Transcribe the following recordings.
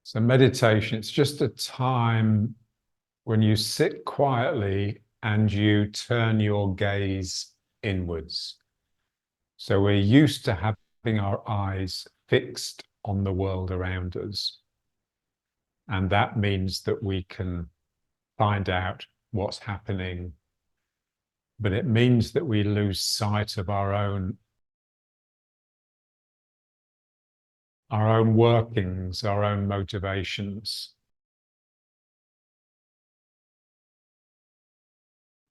So meditation, it's just a time when you sit quietly and you turn your gaze inwards. So we're used to having our eyes fixed on the world around us. And that means that we can find out what's happening, but it means that we lose sight of our own workings, our own motivations.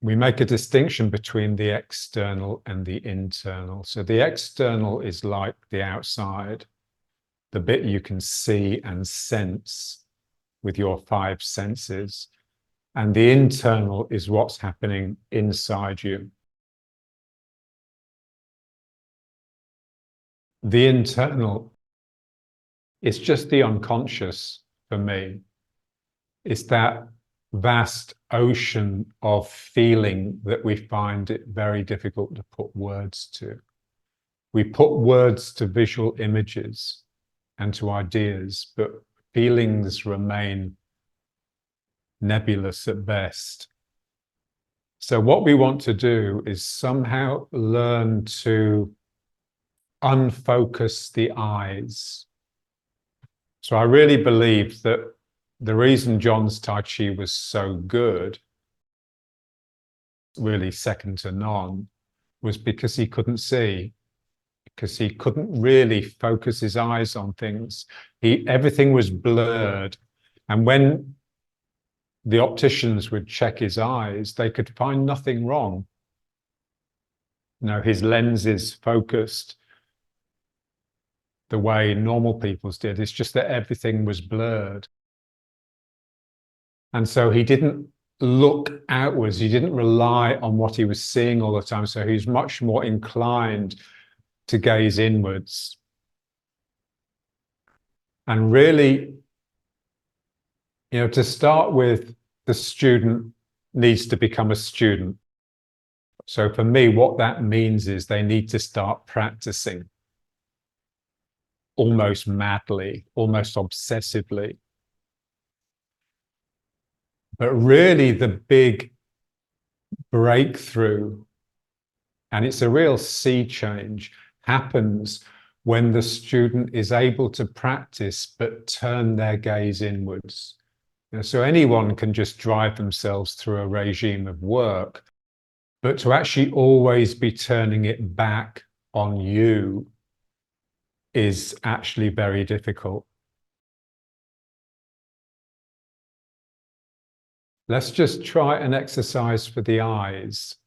We make a distinction between the external and the internal. So the external is like the outside, the bit you can see and sense with your five senses. And the internal is what's happening inside you. The internal is just the unconscious for me. It's that vast ocean of feeling that we find it very difficult to put words to. We put words to visual images and to ideas, but feelings remain nebulous at best. So what we want to do is somehow learn to unfocus the eyes. So I really believe that the reason John's Tai Chi was so good, really second to none, was because he couldn't see, because he couldn't really focus his eyes on things. Everything was blurred. And when the opticians would check his eyes, they could find nothing wrong. You know, his lenses focused the way normal people's did. It's just that everything was blurred. And so he didn't look outwards. He didn't rely on what he was seeing all the time. So he's much more inclined to gaze inwards. And really, you know, to start with, the student needs to become a student. So for me, what that means is they need to start practicing almost madly, almost obsessively. But really the big breakthrough, and it's a real sea change, happens when the student is able to practice but turn their gaze inwards. You know, so anyone can just drive themselves through a regime of work, but to actually always be turning it back on you is actually very difficult. Let's just try an exercise for the eyes.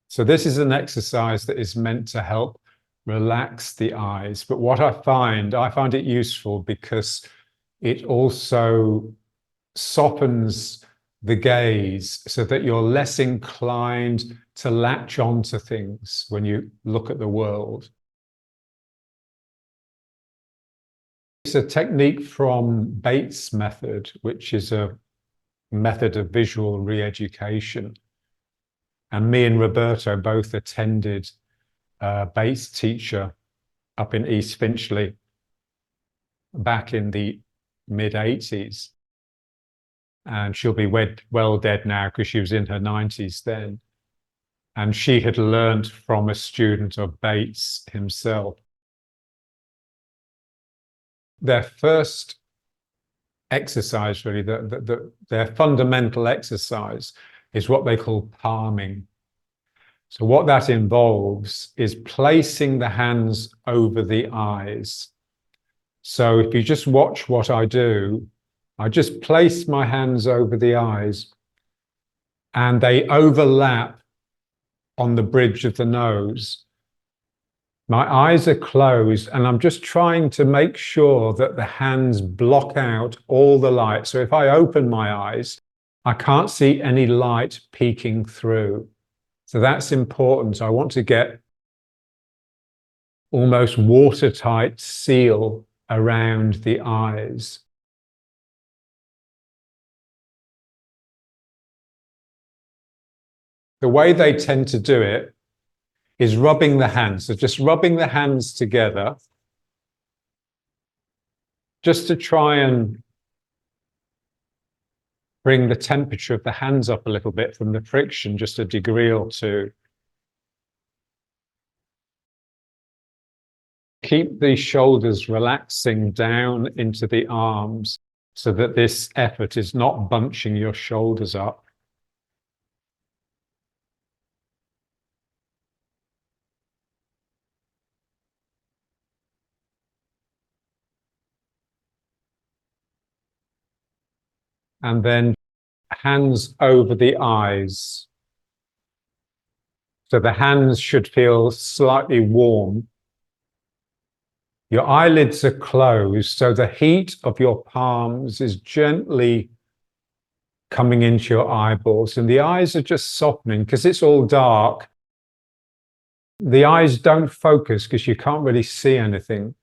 So this is an exercise that is meant to help relax the eyes. But what I find it useful because it also softens the gaze so that you're less inclined to latch onto things when you look at the world. It's a technique from Bates' method, which is a method of visual re-education. And me and Roberto both attended a Bates teacher up in East Finchley back in the mid-80s. And she'll be well dead now because she was in her 90s then. And she had learned from a student of Bates himself. Their first exercise, really, their fundamental exercise is what they call palming. So what that involves is placing the hands over the eyes. So if you just watch what I do, I just place my hands over the eyes and they overlap on the bridge of the nose. My eyes are closed and I'm just trying to make sure that the hands block out all the light. So if I open my eyes, I can't see any light peeking through. So that's important. I want to get almost watertight seal around the eyes. The way they tend to do it is rubbing the hands. So just rubbing the hands together. just to try and bring the temperature of the hands up a little bit from the friction, just a degree or two. Keep the shoulders relaxing down into the arms so that this effort is not bunching your shoulders up. And then hands over the eyes. So the hands should feel slightly warm. Your eyelids are closed, so the heat of your palms is gently coming into your eyeballs, and the eyes are just softening because it's all dark. The eyes don't focus because you can't really see anything.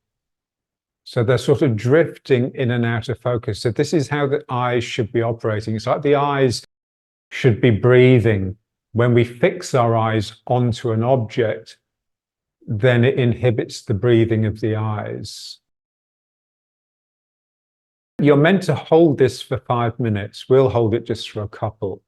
So they're sort of drifting in and out of focus. So this is how the eyes should be operating. It's like the eyes should be breathing. When we fix our eyes onto an object, then it inhibits the breathing of the eyes. You're meant to hold this for 5 minutes. We'll hold it just for a couple.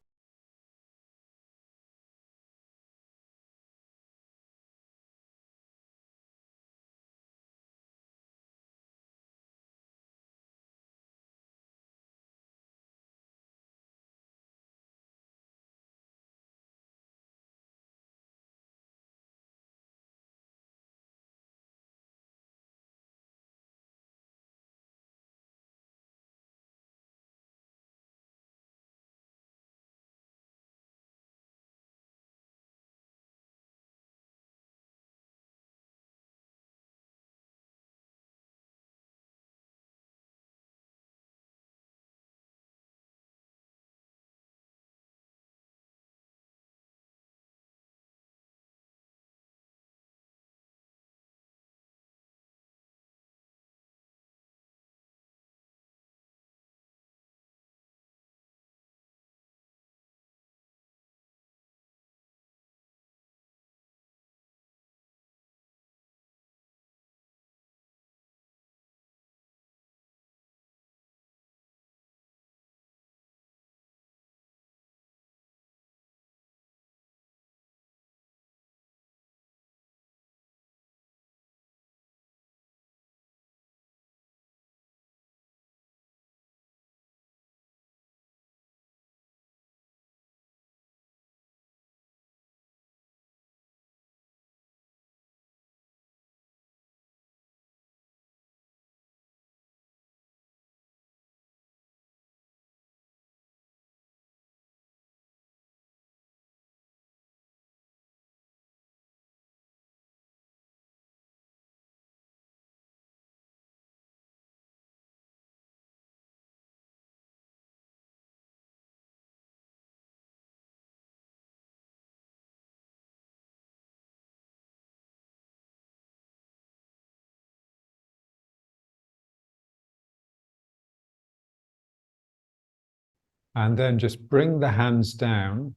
And then just bring the hands down.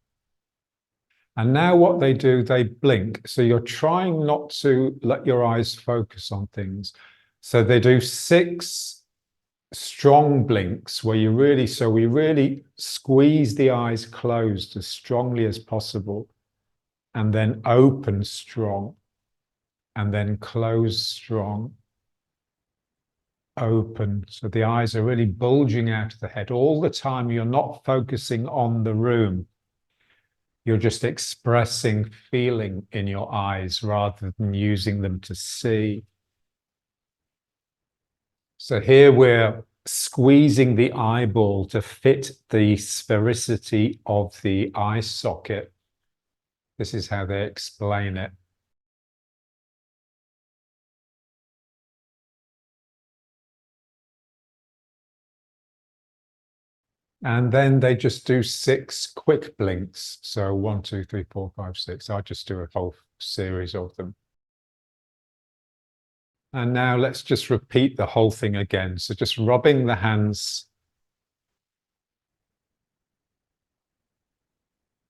And now what they do, they blink. So you're trying not to let your eyes focus on things. So they do 6 strong blinks where we really squeeze the eyes closed as strongly as possible, and then open strong, and then close strong, open. So the eyes are really bulging out of the head all the time. You're not focusing on the room. You're just expressing feeling in your eyes rather than using them to see. So here we're squeezing the eyeball to fit the sphericity of the eye socket. This is how they explain it. And then they just do 6 quick blinks. So 1, 2, 3, 4, 5, 6. I just do a whole series of them. And now let's just repeat the whole thing again. So just rubbing the hands.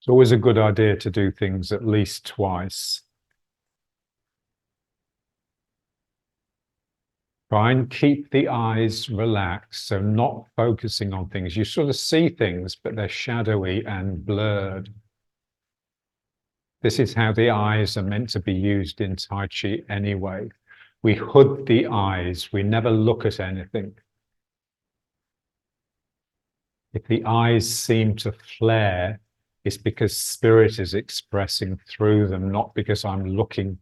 It's always a good idea to do things at least twice. Try and keep the eyes relaxed, so not focusing on things. You sort of see things, but they're shadowy and blurred. This is how the eyes are meant to be used in Tai Chi anyway. We hood the eyes, we never look at anything. If the eyes seem to flare, it's because spirit is expressing through them, not because I'm looking,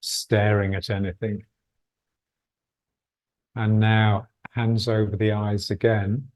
staring at anything. And now, hands over the eyes again.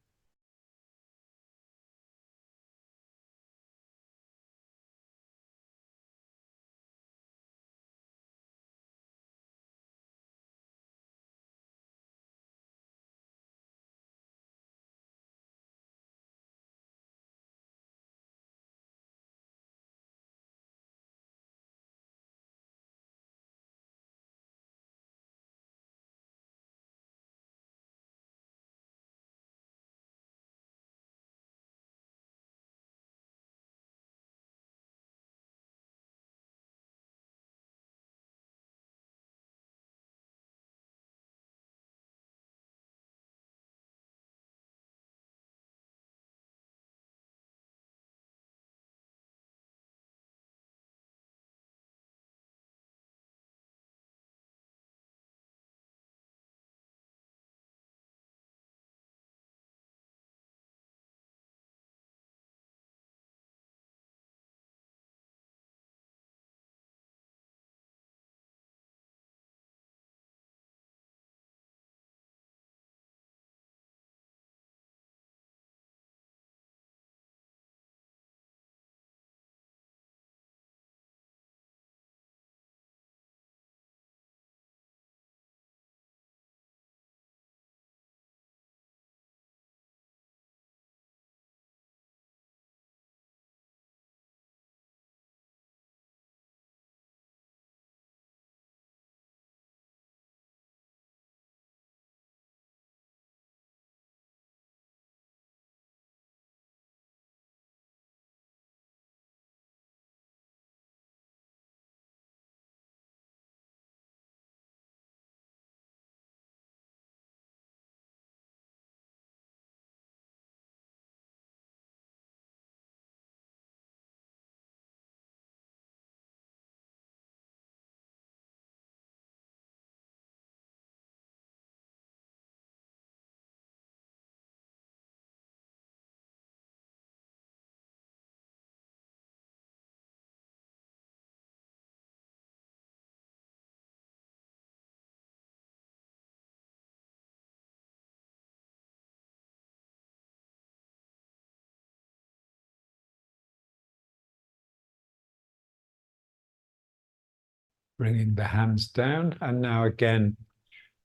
Bringing the hands down, and now again,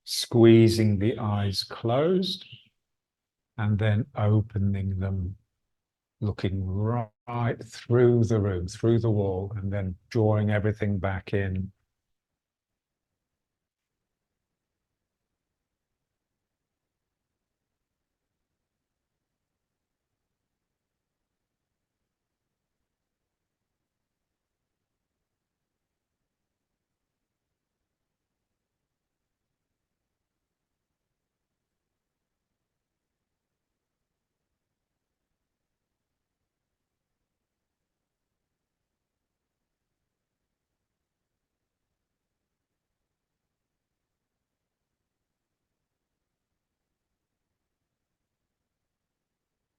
squeezing the eyes closed, and then opening them, looking right through the room, through the wall, and then drawing everything back in.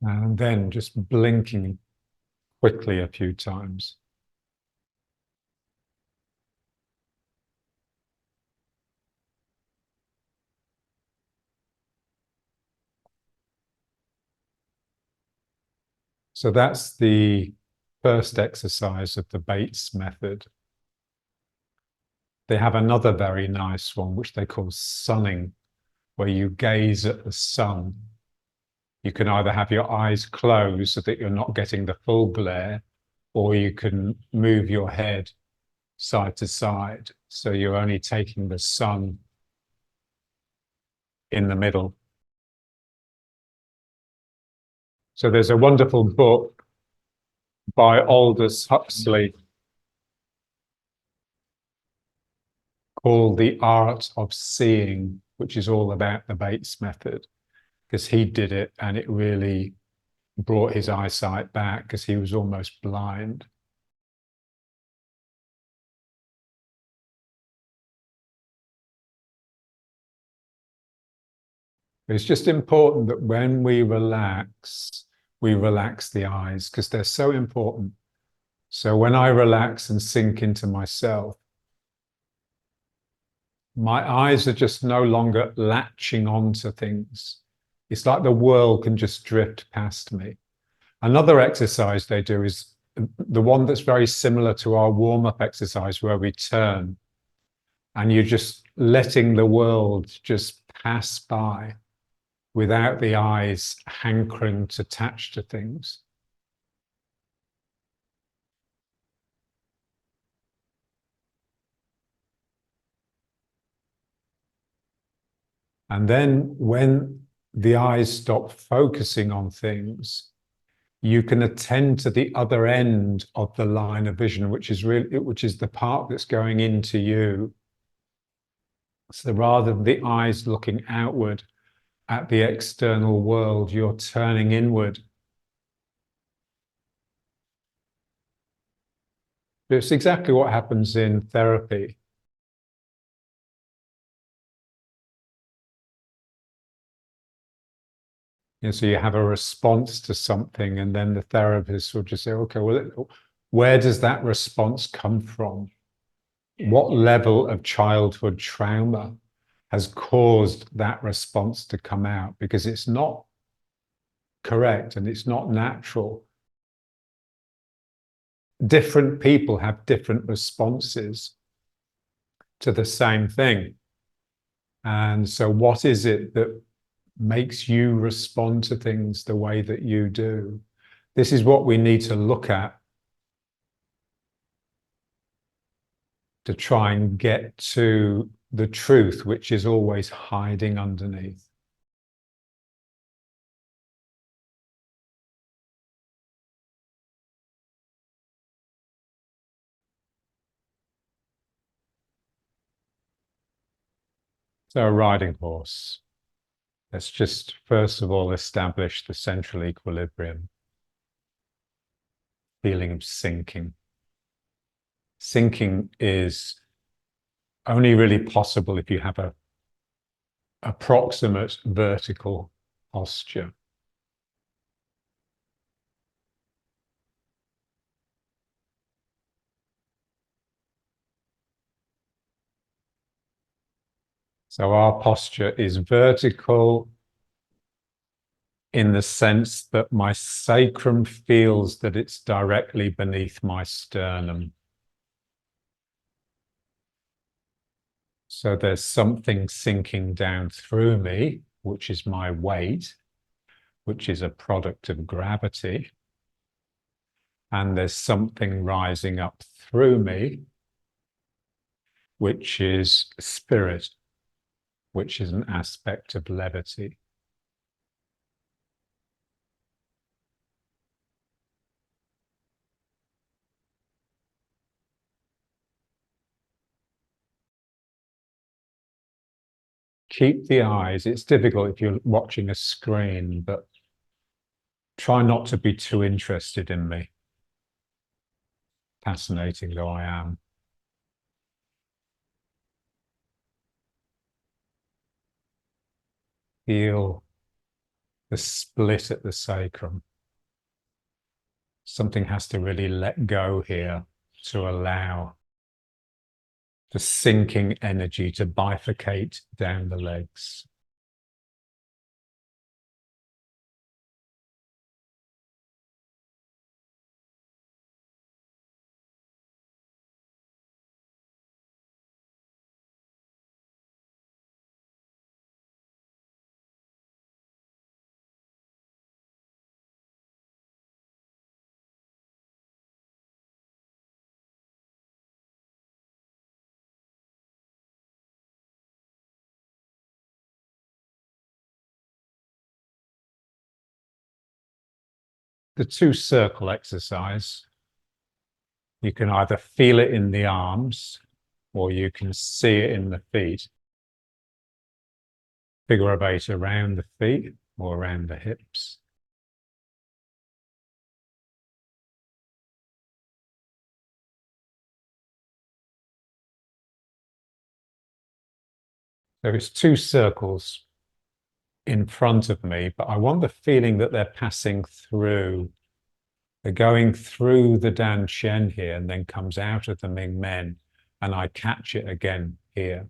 And then just blinking quickly a few times. So that's the first exercise of the Bates method. They have another very nice one, which they call sunning, where you gaze at the sun. You can either have your eyes closed so that you're not getting the full glare, or you can move your head side to side, so you're only taking the sun in the middle. So there's a wonderful book by Aldous Huxley called The Art of Seeing, which is all about the Bates method, because he did it and it really brought his eyesight back because he was almost blind. It's just important that when we relax the eyes because they're so important. So when I relax and sink into myself, my eyes are just no longer latching onto things. It's like the world can just drift past me. Another exercise they do is the one that's very similar to our warm-up exercise where we turn and you're just letting the world just pass by without the eyes hankering to attach to things. And then when the eyes stop focusing on things, you can attend to the other end of the line of vision, which is the part that's going into you. So rather than the eyes looking outward at the external world, you're turning inward. It's exactly what happens in therapy. So you have a response to something, and then the therapist will just say, okay, well, where does that response come from? What level of childhood trauma has caused that response to come out? Because it's not correct and it's not natural. Different people have different responses to the same thing. And so what is it that makes you respond to things the way that you do? This is what we need to look at to try and get to the truth, which is always hiding underneath. So a riding horse. Let's just first of all establish the central equilibrium. Feeling of sinking. Sinking is only really possible if you have a approximate vertical posture. So our posture is vertical in the sense that my sacrum feels that it's directly beneath my sternum. So there's something sinking down through me, which is my weight, which is a product of gravity. And there's something rising up through me, which is spirit, which is an aspect of levity. Keep the eyes, it's difficult if you're watching a screen, but try not to be too interested in me, fascinating though I am. Feel the split at the sacrum. Something has to really let go here to allow the sinking energy to bifurcate down the legs. The two circle exercise, you can either feel it in the arms or you can see it in the feet. Figure of 8 around the feet or around the hips. There is 2 circles in front of me, but I want the feeling that they're passing through. They're going through the Dan Chen here and then comes out of the Ming Men, and I catch it again here.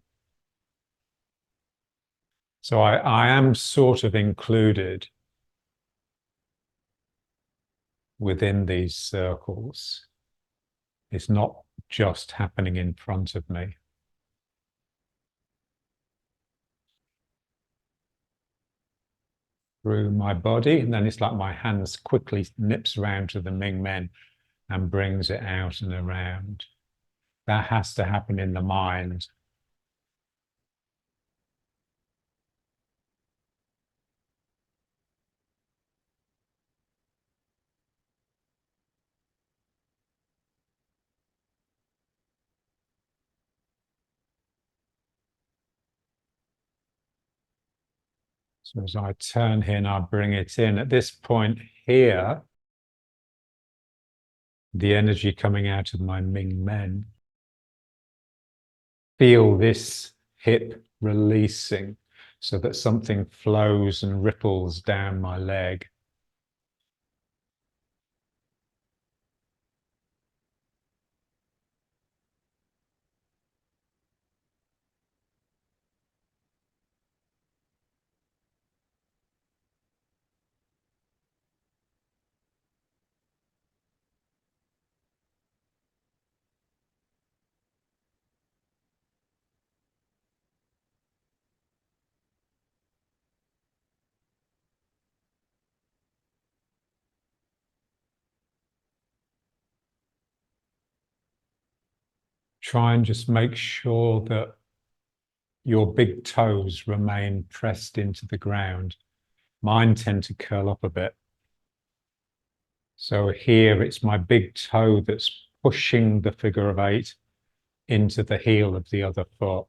So I am sort of included within these circles. It's not just happening in front of me. Through my body, and then it's like my hands quickly nips around to the Ming Men and brings it out and around. That has to happen in the mind. So as I turn here and I bring it in, at this point here, the energy coming out of my Ming Men, feel this hip releasing so that something flows and ripples down my leg. Try and just make sure that your big toes remain pressed into the ground. Mine tend to curl up a bit. So here it's my big toe that's pushing the figure of 8 into the heel of the other foot.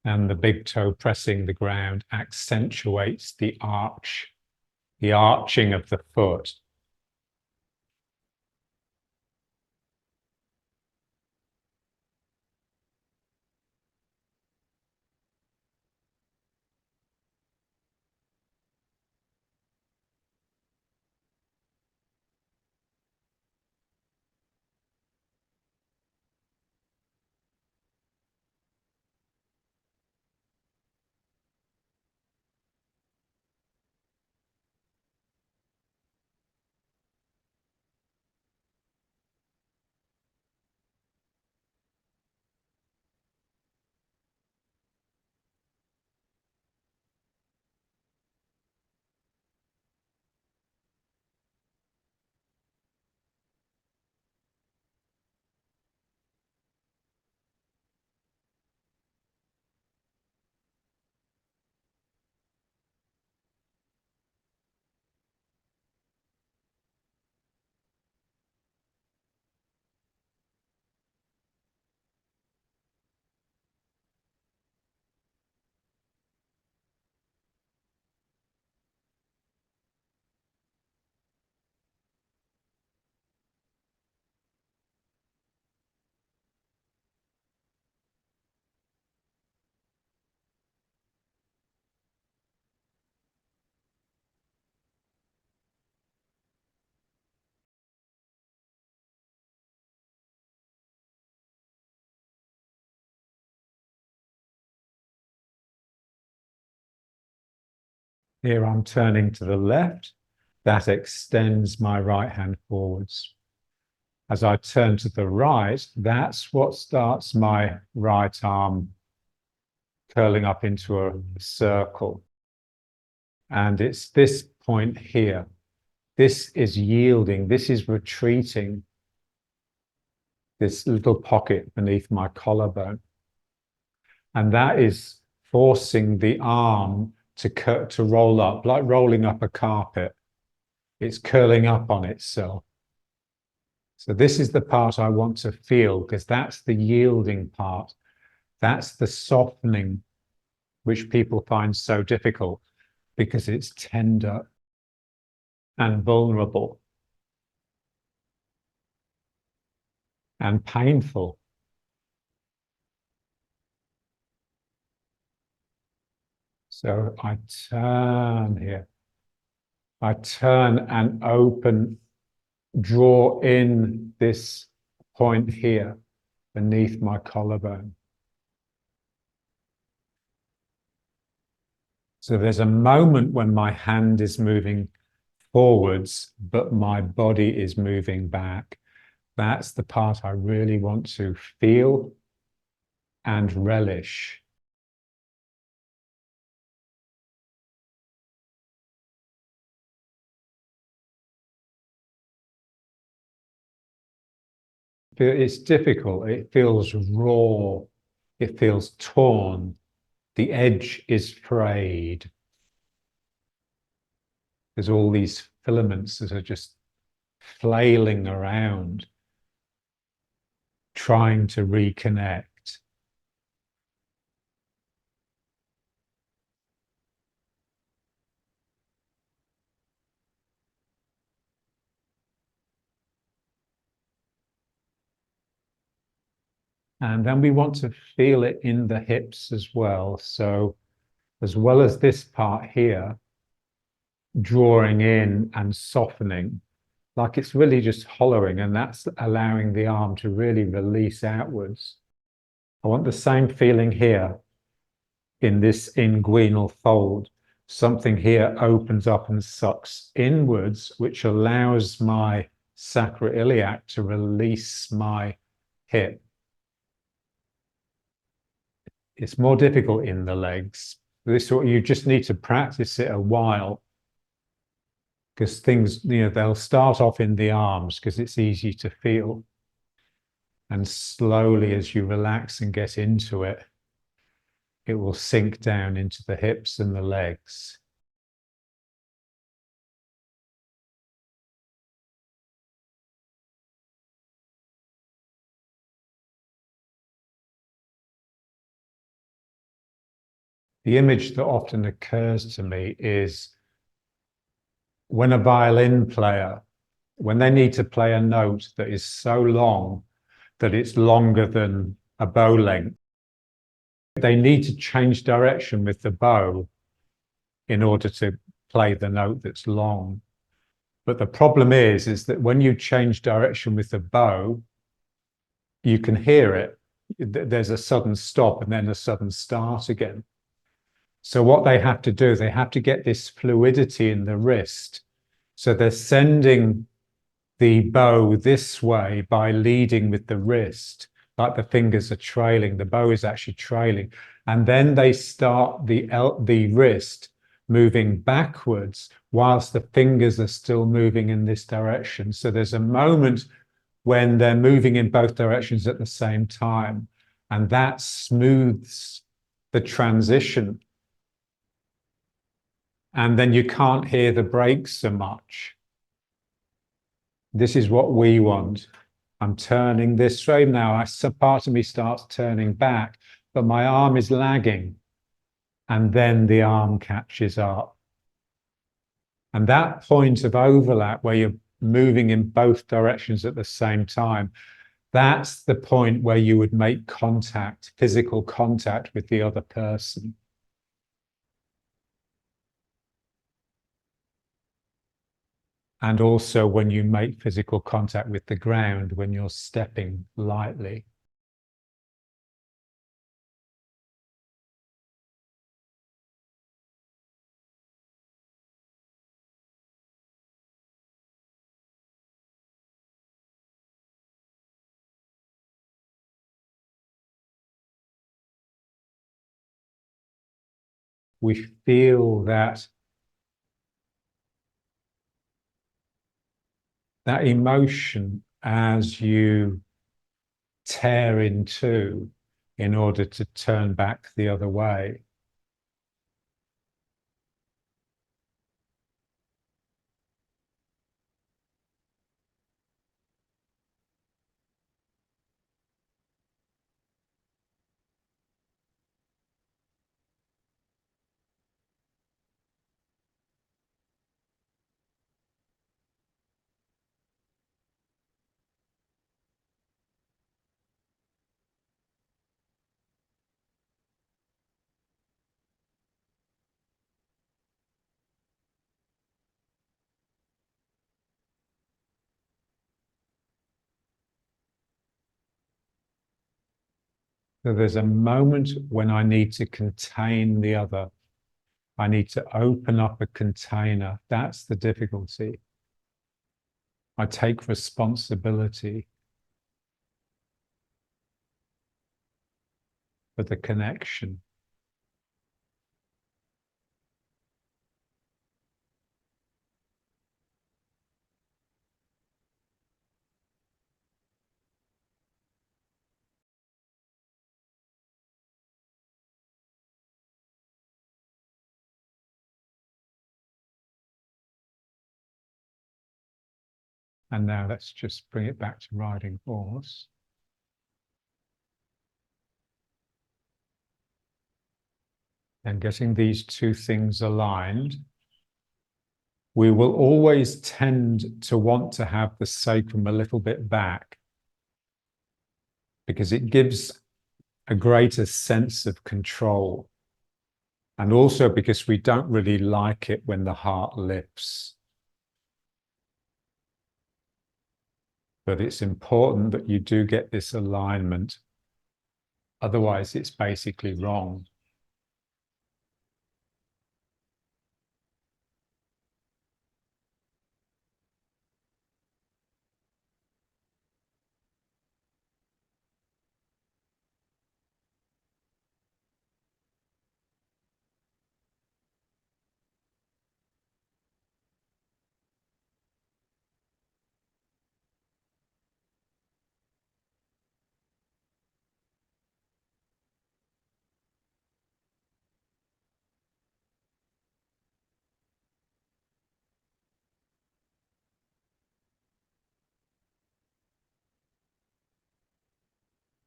And the big toe pressing the ground accentuates the arch, the arching of the foot. Here I'm turning to the left. That extends my right hand forwards. As I turn to the right, that's what starts my right arm curling up into a circle. And it's this point here. This is yielding. This is retreating. this little pocket beneath my collarbone. And that is forcing the arm to roll up, like rolling up a carpet. It's curling up on itself. So this is the part I want to feel, because that's the yielding part. That's the softening, which people find so difficult because it's tender and vulnerable and painful. So I turn here. I turn and open, draw in this point here beneath my collarbone. So there's a moment when my hand is moving forwards, but my body is moving back. That's the part I really want to feel and relish. It's difficult. It feels raw. It feels torn. The edge is frayed. There's all these filaments that are just flailing around, trying to reconnect. And then we want to feel it in the hips as well. So as well as this part here, drawing in and softening, like it's really just hollowing, and that's allowing the arm to really release outwards. I want the same feeling here in this inguinal fold. Something here opens up and sucks inwards, which allows my sacroiliac to release my hip. It's more difficult in the legs. You just need to practice it a while, because things, they'll start off in the arms because it's easy to feel. And slowly, as you relax and get into it, it will sink down into the hips and the legs. The image that often occurs to me is when a violin player, when they need to play a note that is so long that it's longer than a bow length, they need to change direction with the bow in order to play the note that's long. But the problem is that when you change direction with the bow, you can hear it. There's a sudden stop and then a sudden start again. So what they have to do, they have to get this fluidity in the wrist. So they're sending the bow this way by leading with the wrist, like the fingers are trailing, the bow is actually trailing. And then they start the wrist moving backwards whilst the fingers are still moving in this direction. So there's a moment when they're moving in both directions at the same time, and that smooths the transition. And then you can't hear the brakes so much. This is what we want. I'm turning this way now. Part of me starts turning back, but my arm is lagging. And then the arm catches up. And that point of overlap where you're moving in both directions at the same time, that's the point where you would make contact, physical contact with the other person. And also when you make physical contact with the ground, when you're stepping lightly. We feel that emotion as you tear in two in order to turn back the other way. So there's a moment when I need to contain the other. I need to open up a container. That's the difficulty. I take responsibility for the connection. And now let's just bring it back to riding horse. And getting these two things aligned. We will always tend to want to have the sacrum a little bit back because it gives a greater sense of control. And also because we don't really like it when the heart lifts. But it's important that you do get this alignment. Otherwise, it's basically wrong.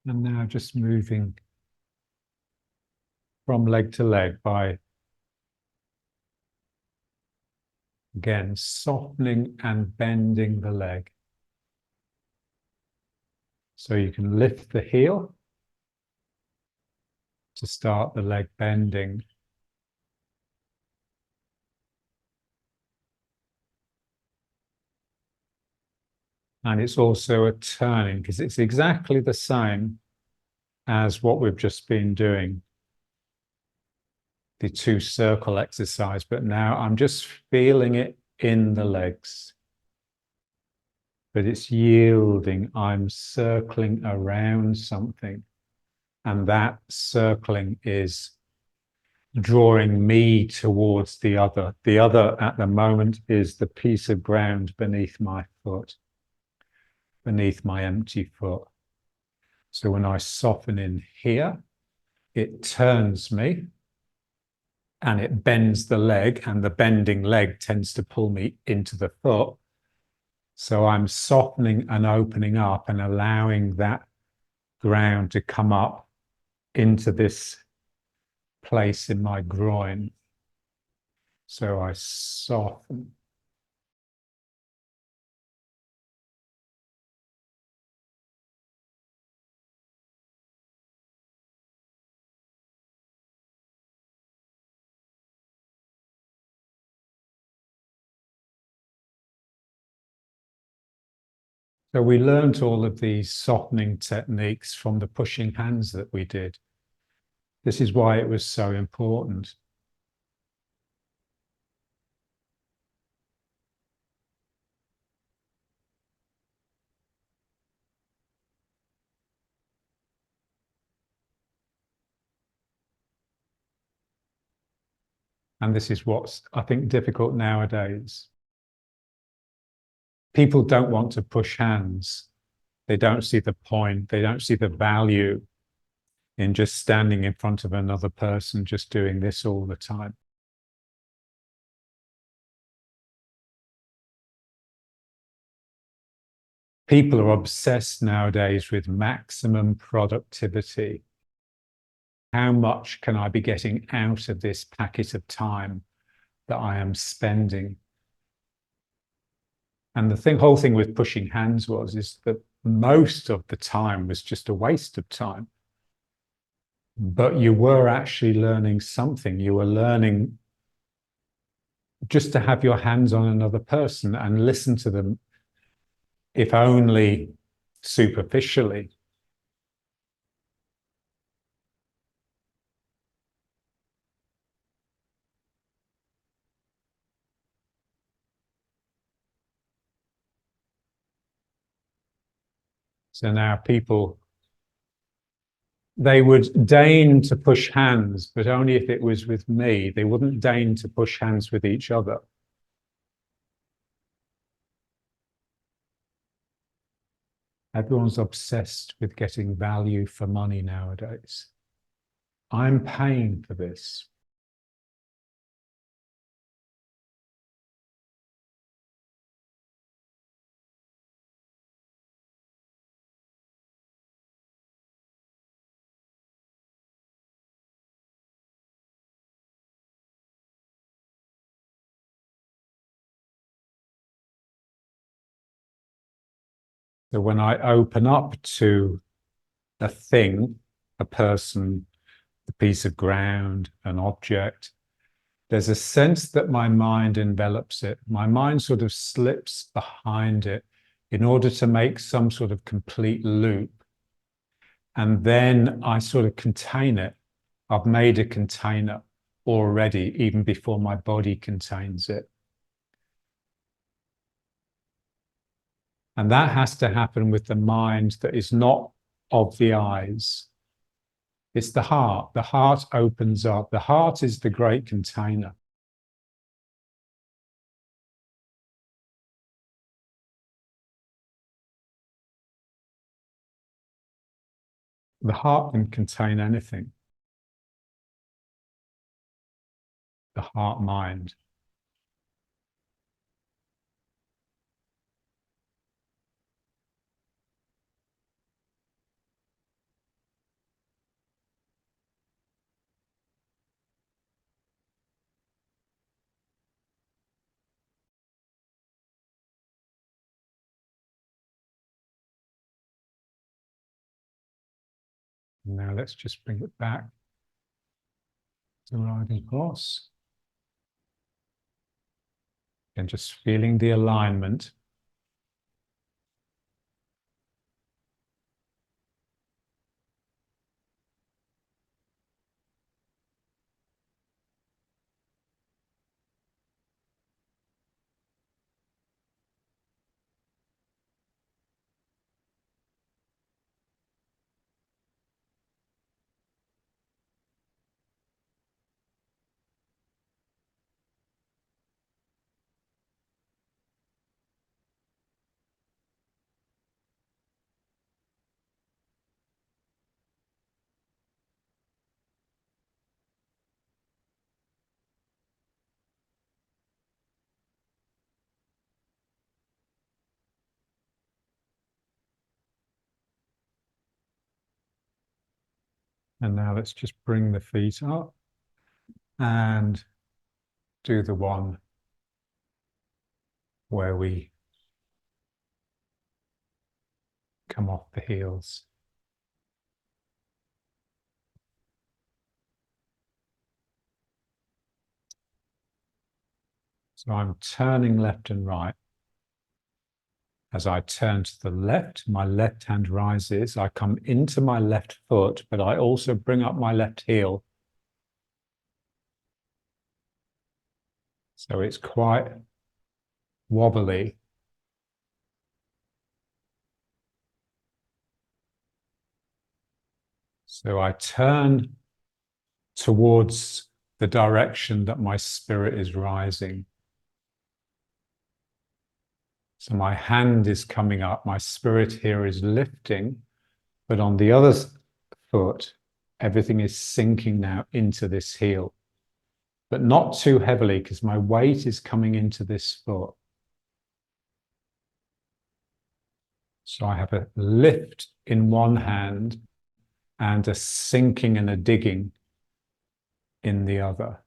And now just moving from leg to leg by, again, softening and bending the leg. So you can lift the heel to start the leg bending. And it's also a turning because it's exactly the same as what we've just been doing, the two circle exercise, but now I'm just feeling it in the legs. But it's yielding, I'm circling around something. And that circling is drawing me towards the other. The other at the moment is the piece of ground beneath my foot, beneath my empty foot. So when I soften in here, it turns me and it bends the leg, and the bending leg tends to pull me into the foot. So I'm softening and opening up and allowing that ground to come up into this place in my groin. So I soften. So we learned all of these softening techniques from the pushing hands that we did. This is why it was so important. And this is what's, I think, difficult nowadays. People don't want to push hands. They don't see the point. They don't see the value in just standing in front of another person, just doing this all the time. People are obsessed nowadays with maximum productivity. How much can I be getting out of this packet of time that I am spending? And the whole thing with pushing hands is that most of the time was just a waste of time. But you were actually learning something. You were learning just to have your hands on another person and listen to them, if only superficially. So now people, they would deign to push hands, but only if it was with me. They wouldn't deign to push hands with each other. Everyone's obsessed with getting value for money nowadays. I'm paying for this. So when I open up to a thing, a person, a piece of ground, an object, there's a sense that my mind envelops it. My mind sort of slips behind it in order to make some sort of complete loop. And then I sort of contain it. I've made a container already, even before my body contains it. And that has to happen with the mind that is not of the eyes. It's the heart. The heart opens up. The heart is the great container. The heart can contain anything. The heart mind. Now let's just bring it back to riding horse. And just feeling the alignment. And now let's just bring the feet up and do the one where we come off the heels. So I'm turning left and right. As I turn to the left, my left hand rises. I come into my left foot, but I also bring up my left heel. So it's quite wobbly. So I turn towards the direction that my spirit is rising. So my hand is coming up, my spirit here is lifting, but on the other foot, everything is sinking now into this heel, but not too heavily because my weight is coming into this foot. So I have a lift in one hand and a sinking and a digging in the other.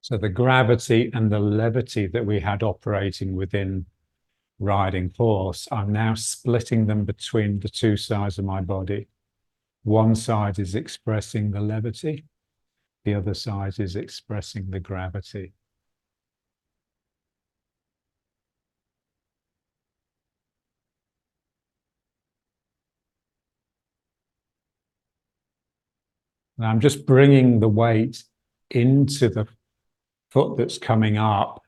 So the gravity and the levity that we had operating within riding horse, I'm now splitting them between the two sides of my body. One side is expressing the levity, the other side is expressing the gravity. And I'm just bringing the weight into the foot that's coming up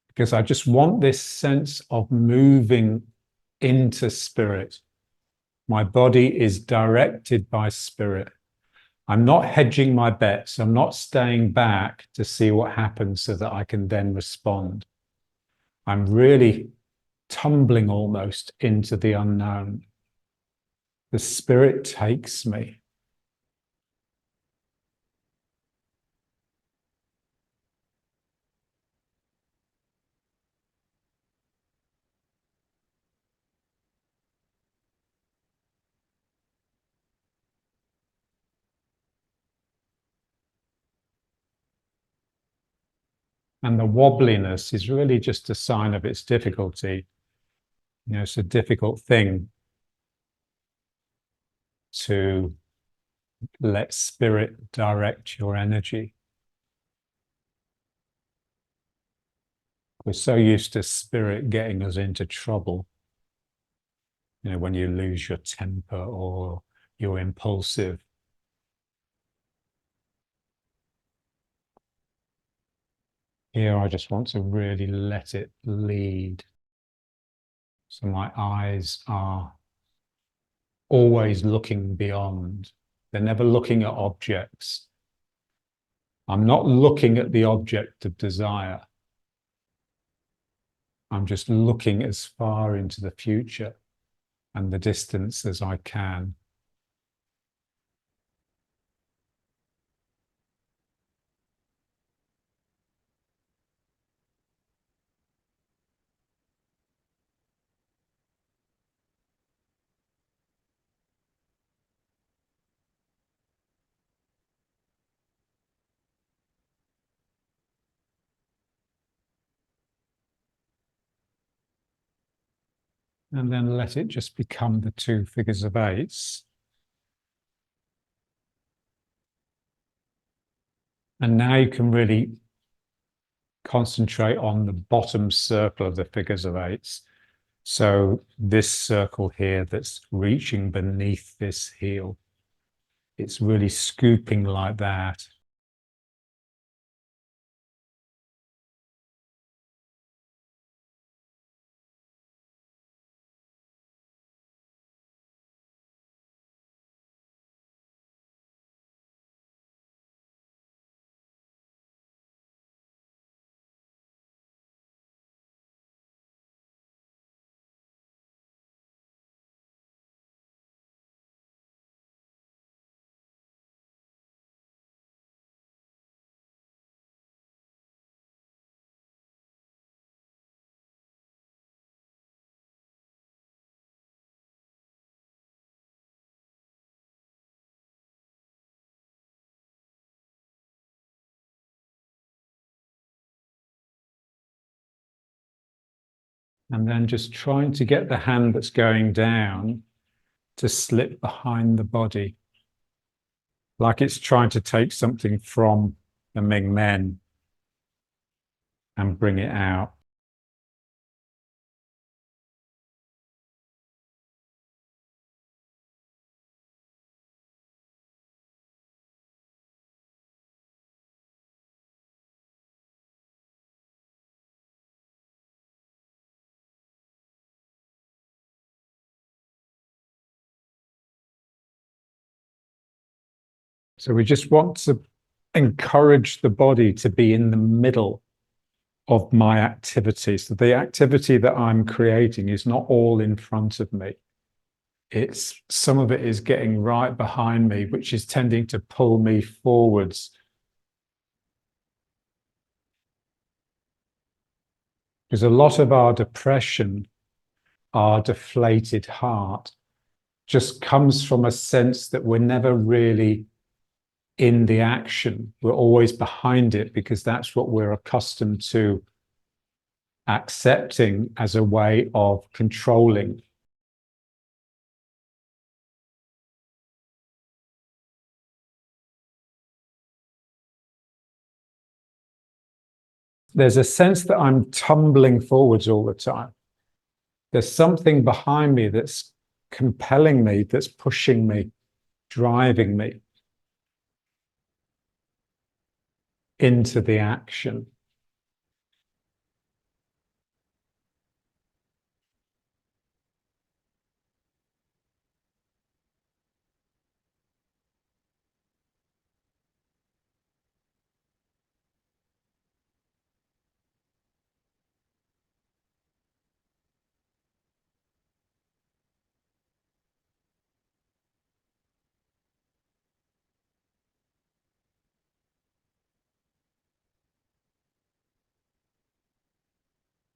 because I just want this sense of moving into spirit. My body is directed by spirit. I'm not hedging my bets. I'm not staying back to see what happens so that I can then respond. I'm really tumbling almost into the unknown. The spirit takes me. And the wobbliness is really just a sign of its difficulty. You know, it's a difficult thing to let spirit direct your energy. We're so used to spirit getting us into trouble. You know, when you lose your temper or you're impulsive. Here, I just want to really let it lead. So my eyes are always looking beyond. They're never looking at objects. I'm not looking at the object of desire. I'm just looking as far into the future and the distance as I can. And then let it just become the two figures of eights. And now you can really concentrate on the bottom circle of the figures of eights. So this circle here that's reaching beneath this heel, it's really scooping like that. And then just trying to get the hand that's going down to slip behind the body, like it's trying to take something from the Ming Men and bring it out. So we just want to encourage the body to be in the middle of my activity. So the activity that I'm creating is not all in front of me. It's some of it is getting right behind me, which is tending to pull me forwards. Because a lot of our depression, our deflated heart, just comes from a sense that we're never really in the action. We're always behind it because that's what we're accustomed to accepting as a way of controlling. There's a sense that I'm tumbling forwards all the time. There's something behind me that's compelling me, that's pushing me, driving me into the action.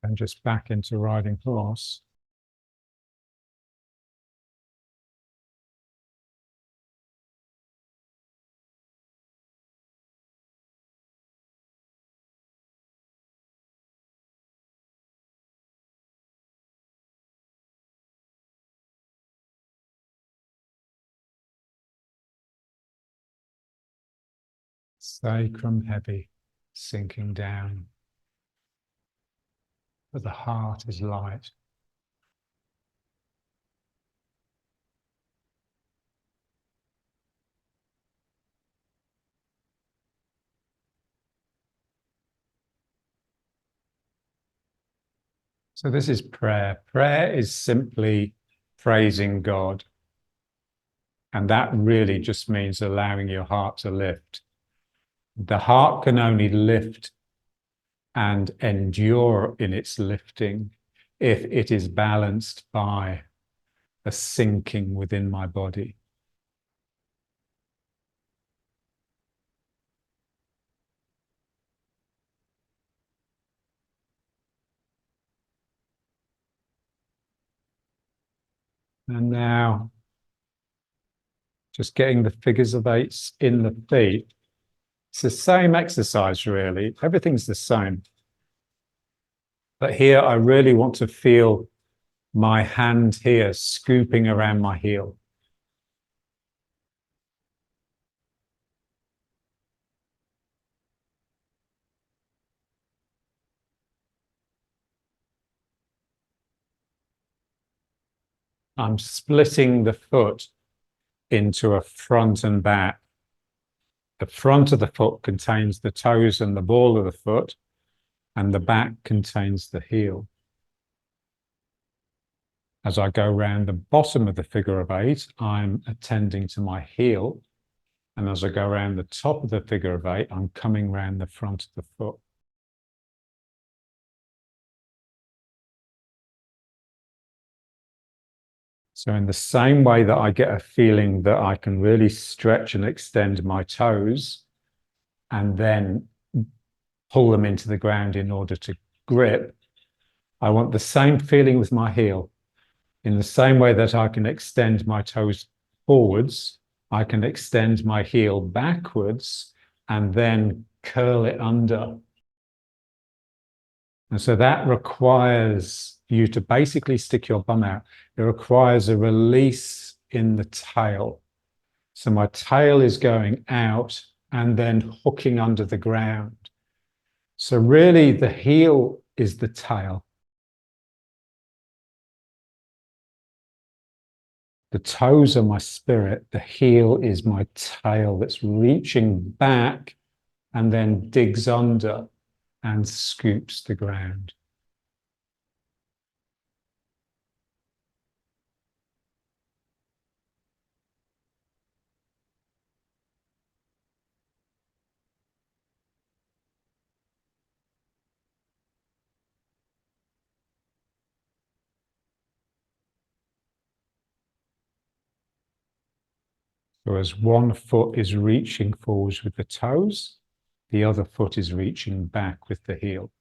And just back into riding horse. Sacrum heavy, sinking down, but the heart is light. So this is prayer. Prayer is simply praising God. And that really just means allowing your heart to lift. The heart can only lift and endure in its lifting if it is balanced by a sinking within my body. And now just getting the figures of eights in the feet. It's the same exercise, really. Everything's the same. But here I really want to feel my hand here scooping around my heel. I'm splitting the foot into a front and back. The front of the foot contains the toes and the ball of the foot, and the back contains the heel. As I go around the bottom of the figure of eight, I'm attending to my heel. And as I go around the top of the figure of eight, I'm coming around the front of the foot. So in the same way that I get a feeling that I can really stretch and extend my toes and then pull them into the ground in order to grip, I want the same feeling with my heel. In the same way that I can extend my toes forwards, I can extend my heel backwards and then curl it under. And so that requires you to basically stick your bum out. It requires a release in the tail. So my tail is going out and then hooking under the ground. So really the heel is the tail. The toes are my spirit. The heel is my tail that's reaching back and then digs under and scoops the ground. So as one foot is reaching forwards with the toes, the other foot is reaching back with the heel.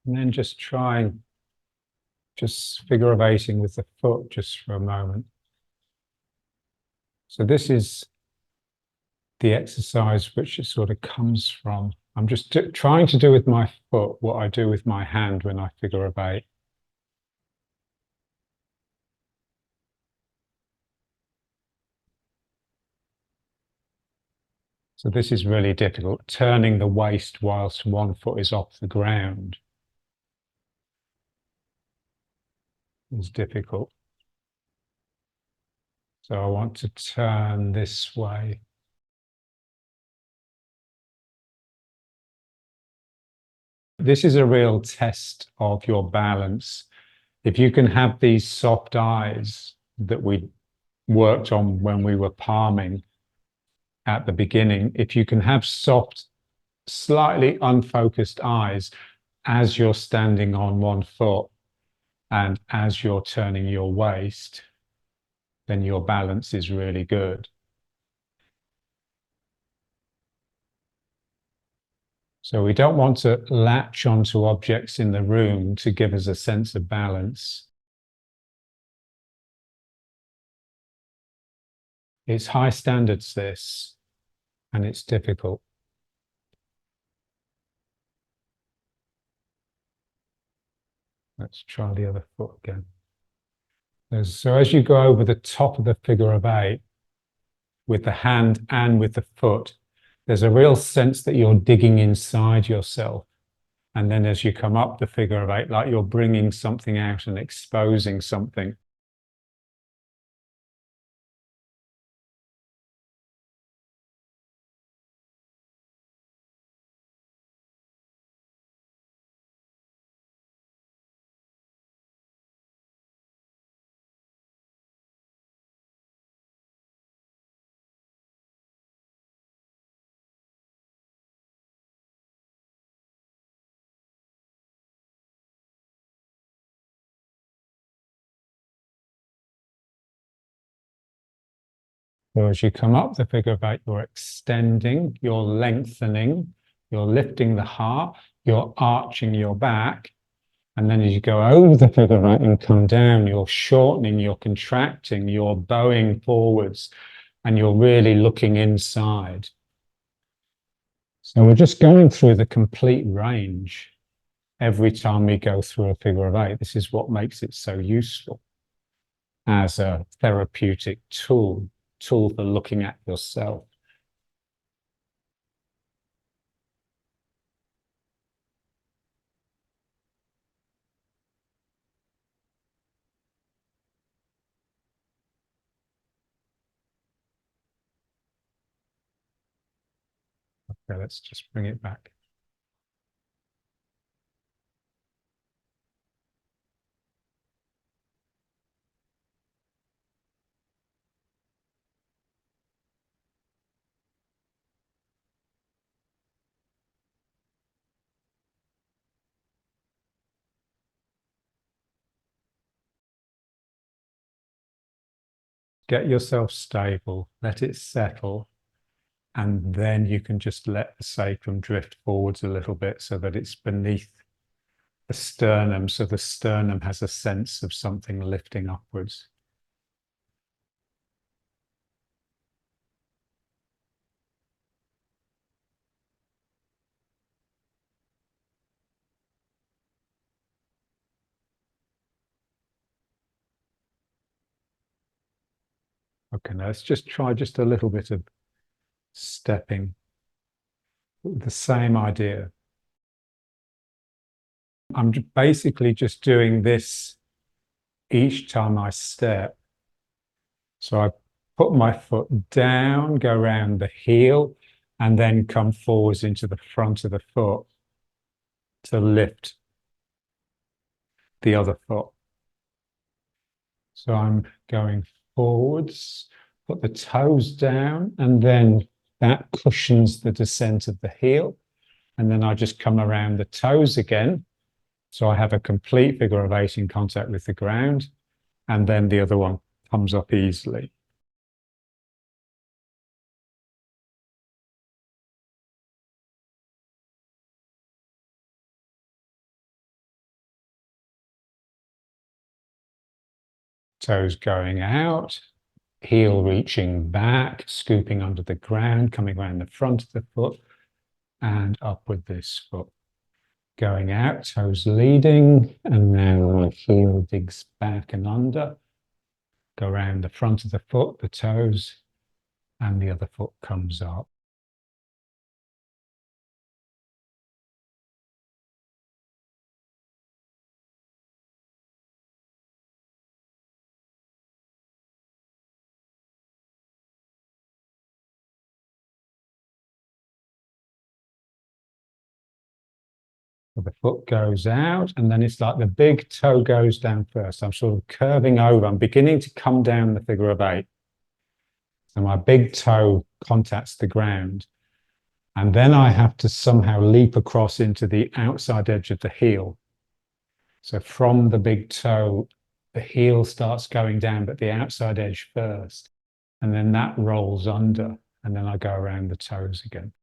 And then just try just figure of eighting with the foot just for a moment. So this is the exercise which it sort of comes from. I'm just trying to do with my foot what I do with my hand when I figure of eight. So this is really difficult, turning the waist whilst one foot is off the ground is difficult. So I want to turn this way. This is a real test of your balance. If you can have these soft eyes that we worked on when we were palming at the beginning, if you can have soft, slightly unfocused eyes as you're standing on one foot and as you're turning your waist, then your balance is really good. So we don't want to latch onto objects in the room to give us a sense of balance. It's high standards, this, and it's difficult. Let's try the other foot again. So as you go over the top of the figure of eight, with the hand and with the foot, there's a real sense that you're digging inside yourself. And then as you come up the figure of eight, like you're bringing something out and exposing something. So as you come up the figure of eight, you're extending, you're lengthening, you're lifting the heart, you're arching your back. And then as you go over the figure of eight and come down, you're shortening, you're contracting, you're bowing forwards, and you're really looking inside. So we're just going through the complete range every time we go through a figure of eight. This is what makes it so useful as a therapeutic tool for looking at yourself. Okay, let's just bring it back. Get yourself stable, let it settle, and then you can just let the sacrum drift forwards a little bit so that it's beneath the sternum, so the sternum has a sense of something lifting upwards. Okay, now let's just try just a little bit of stepping. The same idea. I'm basically just doing this each time I step. So I put my foot down, go around the heel, and then come forwards into the front of the foot to lift the other foot. So I'm going forwards, put the toes down, and then that cushions the descent of the heel. And then I just come around the toes again. So I have a complete figure of 8 in contact with the ground. And then the other one comes up easily. Toes going out, heel reaching back, scooping under the ground, coming around the front of the foot and up with this foot. Going out, toes leading, and now the heel digs back and under. Go around the front of the foot, the toes, and the other foot comes up. The foot goes out, and then it's like the big toe goes down first. I'm sort of curving over. I'm beginning to come down the figure of 8. So my big toe contacts the ground. And then I have to somehow leap across into the outside edge of the heel. So from the big toe, the heel starts going down, but the outside edge first. And then that rolls under, and then I go around the toes again.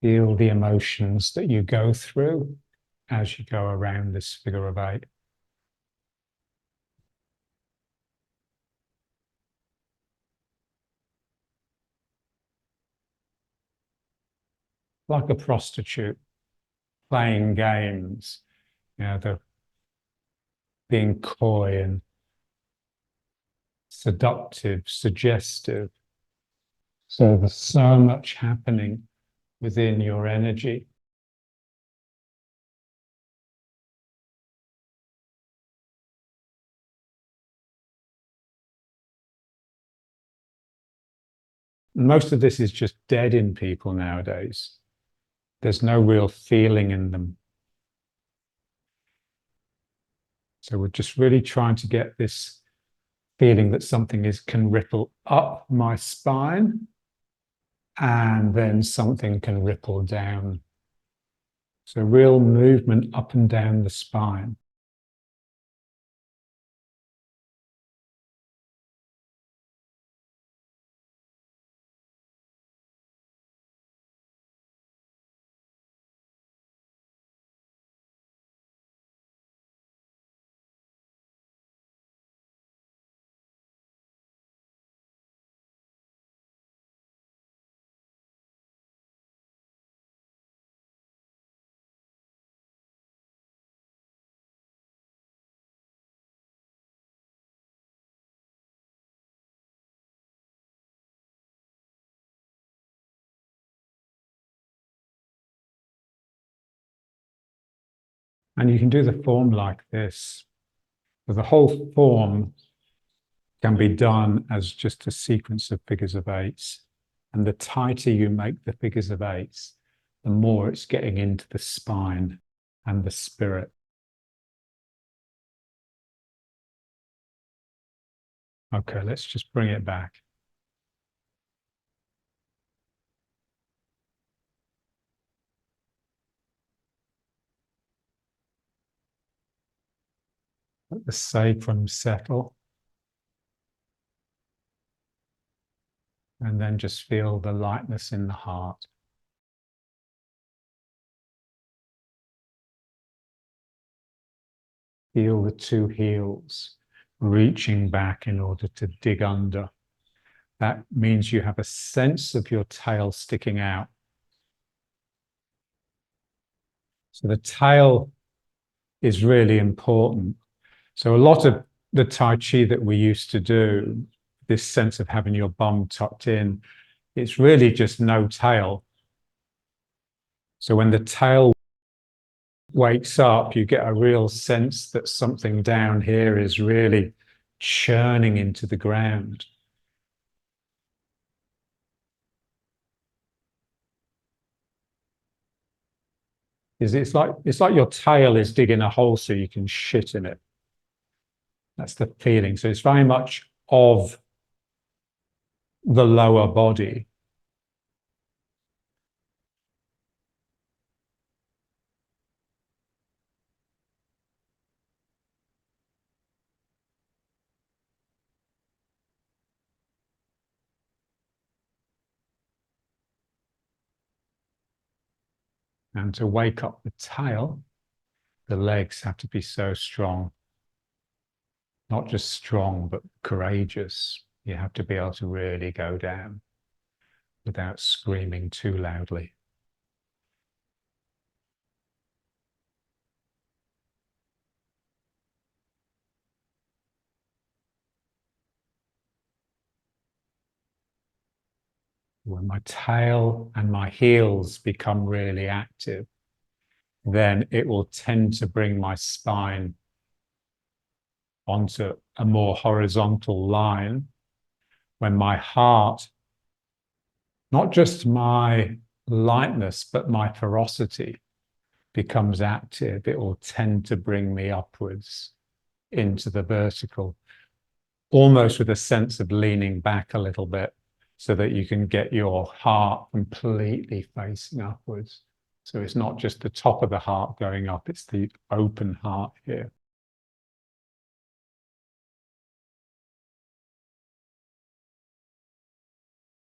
Feel the emotions that you go through as you go around this figure of 8. Like a prostitute playing games, they're being coy and seductive, suggestive. So there's so much happening within your energy. Most of this is just dead in people nowadays. There's no real feeling in them. So we're just really trying to get this feeling that something can ripple up my spine, and then something can ripple down. So real movement up and down the spine. And you can do the form like this. So the whole form can be done as just a sequence of figures of 8s. And the tighter you make the figures of 8s, the more it's getting into the spine and the spirit. Okay, let's just bring it back. Let the sacrum settle. And then just feel the lightness in the heart. Feel the two heels reaching back in order to dig under. That means you have a sense of your tail sticking out. So the tail is really important. So a lot of the Tai Chi that we used to do, this sense of having your bum tucked in, it's really just no tail. So when the tail wakes up, you get a real sense that something down here is really churning into the ground. It's like your tail is digging a hole so you can shit in it. That's the feeling. So it's very much of the lower body. And to wake up the tail, the legs have to be so strong. Not just strong, but courageous. You have to be able to really go down without screaming too loudly. When my tail and my heels become really active, then it will tend to bring my spine onto a more horizontal line. When my heart, not just my lightness, but my ferocity becomes active, it will tend to bring me upwards into the vertical, almost with a sense of leaning back a little bit so that you can get your heart completely facing upwards. So it's not just the top of the heart going up, it's the open heart here.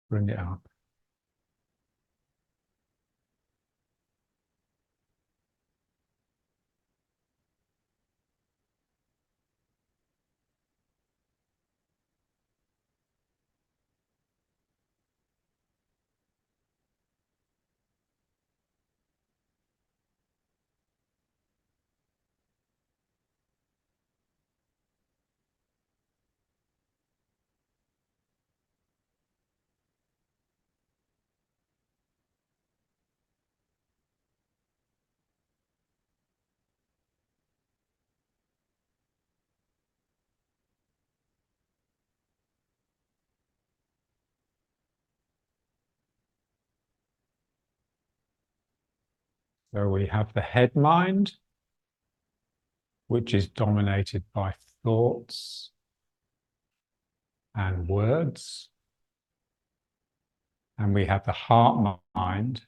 Bring it up. So we have the head mind, which is dominated by thoughts and words. And we have the heart mind,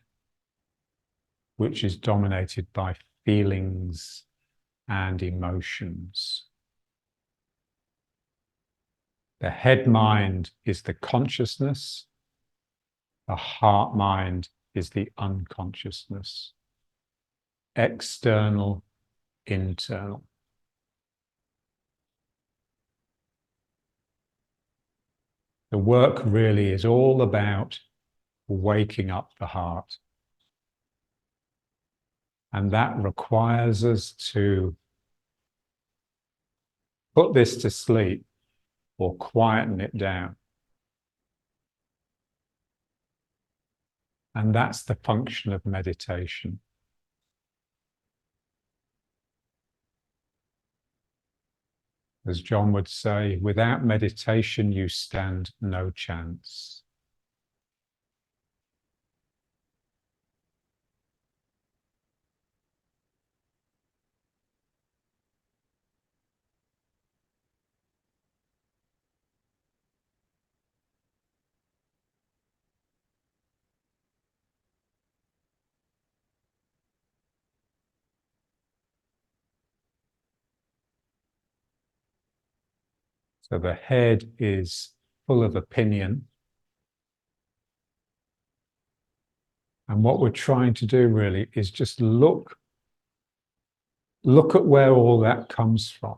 which is dominated by feelings and emotions. The head mind is the consciousness. The heart mind is the unconsciousness. External, internal. The work really is all about waking up the heart. And that requires us to put this to sleep or quieten it down. And that's the function of meditation. As John would say, without meditation, you stand no chance. So the head is full of opinion. And what we're trying to do really is just look at where all that comes from.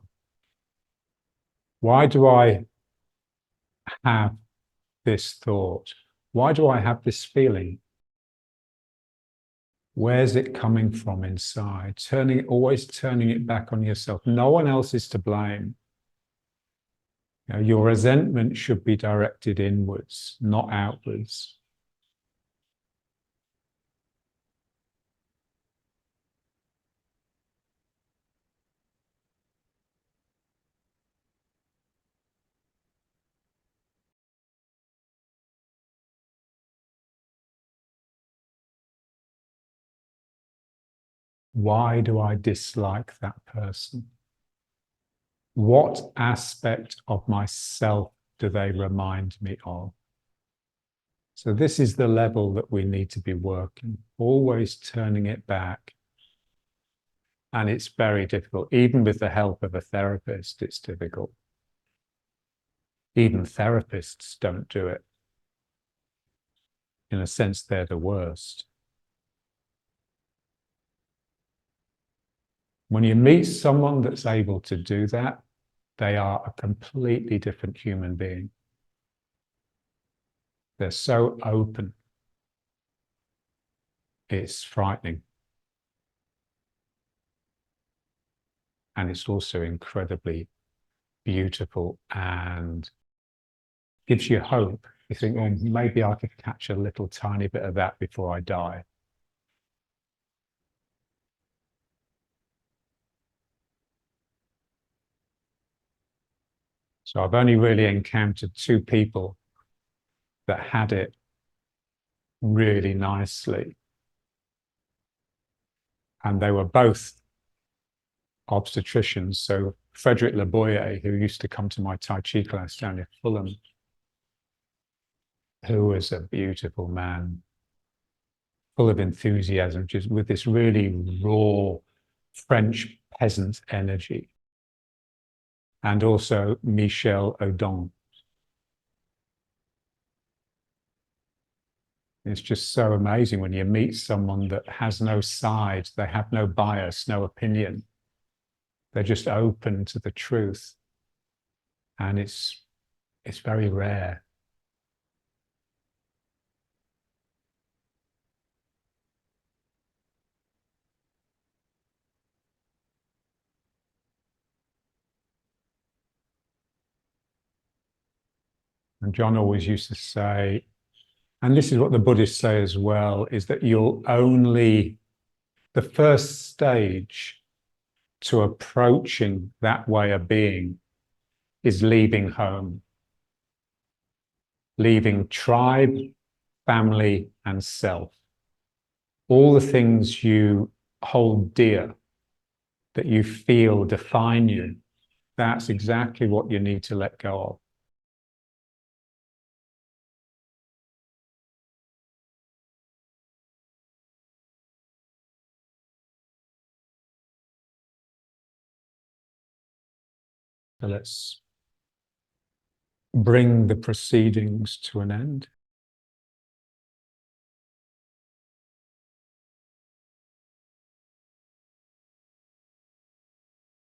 Why do I have this thought? Why do I have this feeling? Where's it coming from inside? Always turning it back on yourself. No one else is to blame. You know, your resentment should be directed inwards, not outwards. Why do I dislike that person? What aspect of myself do they remind me of? So this is the level that we need to be working, always turning it back. And it's very difficult. Even with the help of a therapist, it's difficult. Even therapists don't do it. In a sense, they're the worst. When you meet someone that's able to do that, they are a completely different human being. They're so open. It's frightening. And it's also incredibly beautiful and gives you hope. You think, oh, maybe I could catch a little tiny bit of that before I die. So I've only really encountered two people that had it really nicely. And they were both obstetricians. So Frederick Laboyer, who used to come to my Tai Chi class down in Fulham, who was a beautiful man, full of enthusiasm, just with this really raw French peasant energy. And also Michel Audin. It's just so amazing when you meet someone that has no side, they have no bias, no opinion. They're just open to the truth. And it's very rare. And John always used to say, and this is what the Buddhists say as well, is that the first stage to approaching that way of being is leaving home, leaving tribe, family, and self. All the things you hold dear, that you feel define you, that's exactly what you need to let go of. So let's bring the proceedings to an end.